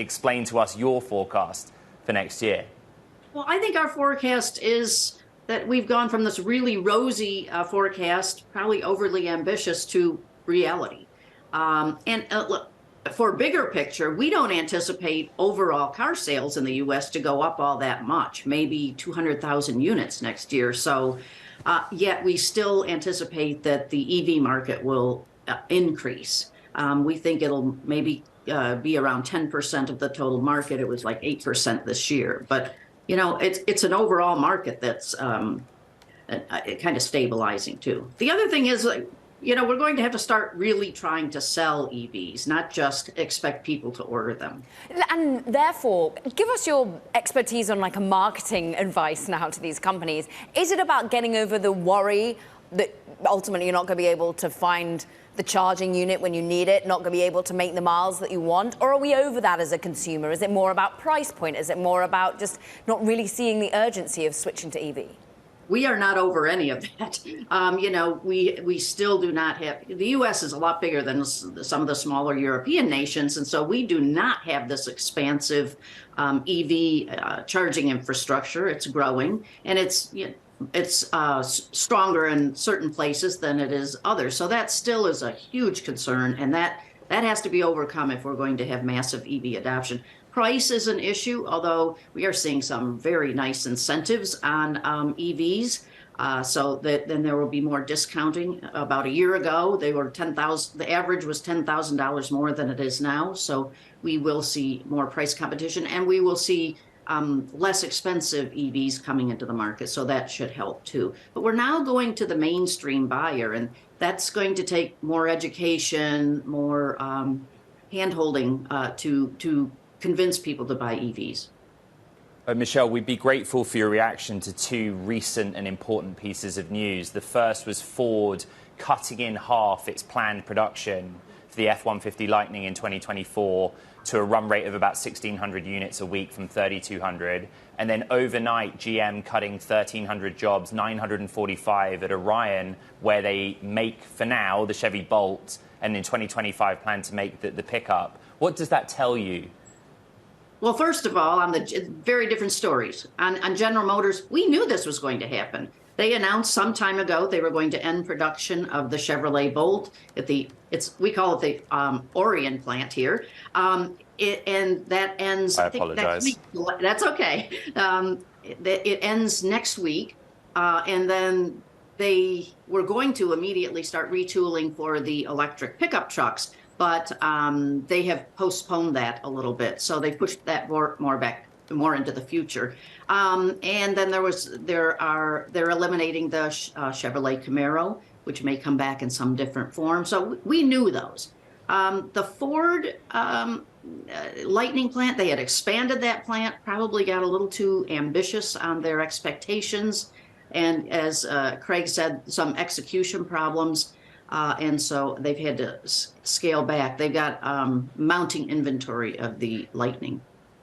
explain to us your forecast for next year. Well, I think our forecast is that we've gone from this really rosy forecast, probably overly ambitious, to reality. Look, for a bigger picture, we don't anticipate overall car sales in the U.S. to go up all that much, maybe 200,000 units next year. So yet we still anticipate that the EV market will increase. We think it'll maybe be around 10% of the total market. It was like 8% this year. But, you know, it's an overall market that's kind of stabilizing, too. The other thing is, you know, we're going to have to start really trying to sell EVs, not just expect people to order them. And therefore, give us your expertise on like a marketing advice now to these companies. Is it about getting over the worry that ultimately you're not going to be able to find the charging unit when you need it, not going to be able to make the miles that you want? Or are we over that as a consumer? Is it more about price point? Is it more about just not really seeing the urgency of switching to EV? We are not over any of that. You know, we still do not have, the U.S. is a lot bigger than some of the smaller European nations, and so we do not have this expansive EV charging infrastructure. It's growing, and it's stronger in certain places than it is others. So that still is a huge concern, and that has to be overcome if we're going to have massive EV adoption. Price is an issue, although we are seeing some very nice incentives on EVs, so that then there will be more discounting. About a year ago, they were $10,000. The average was $10,000 more than it is now. So we will see more price competition, and we will see less expensive EVs coming into the market. So that should help too. But we're now going to the mainstream buyer, and that's going to take more education, more hand-holding to convince people to buy EVs. Michelle, we'd be grateful for your reaction to two recent and important pieces of news. The first was Ford cutting in half its planned production for the F-150 Lightning in 2024 to a run rate of about 1,600 units a week from 3,200. And then overnight, GM cutting 1,300 jobs, 945 at Orion, where they make, for now, the Chevy Bolt, and in 2025 plan to make the pickup. What does that tell you? Well, first of all, on the very different stories. On General Motors, we knew this was going to happen. They announced some time ago they were going to end production of the Chevrolet Bolt at we call it the Orion plant here, and that ends. I apologize. Next week. That's okay. It ends next week, and then they were going to immediately start retooling for the electric pickup trucks. But they have postponed that a little bit, so they pushed that more into the future. And then they're eliminating the Chevrolet Camaro, which may come back in some different form. So we knew those. The Ford Lightning plant, they had expanded that plant, probably got a little too ambitious on their expectations, and as Craig said, some execution problems. And so they've had to scale back. They've got mounting inventory of the Lightning.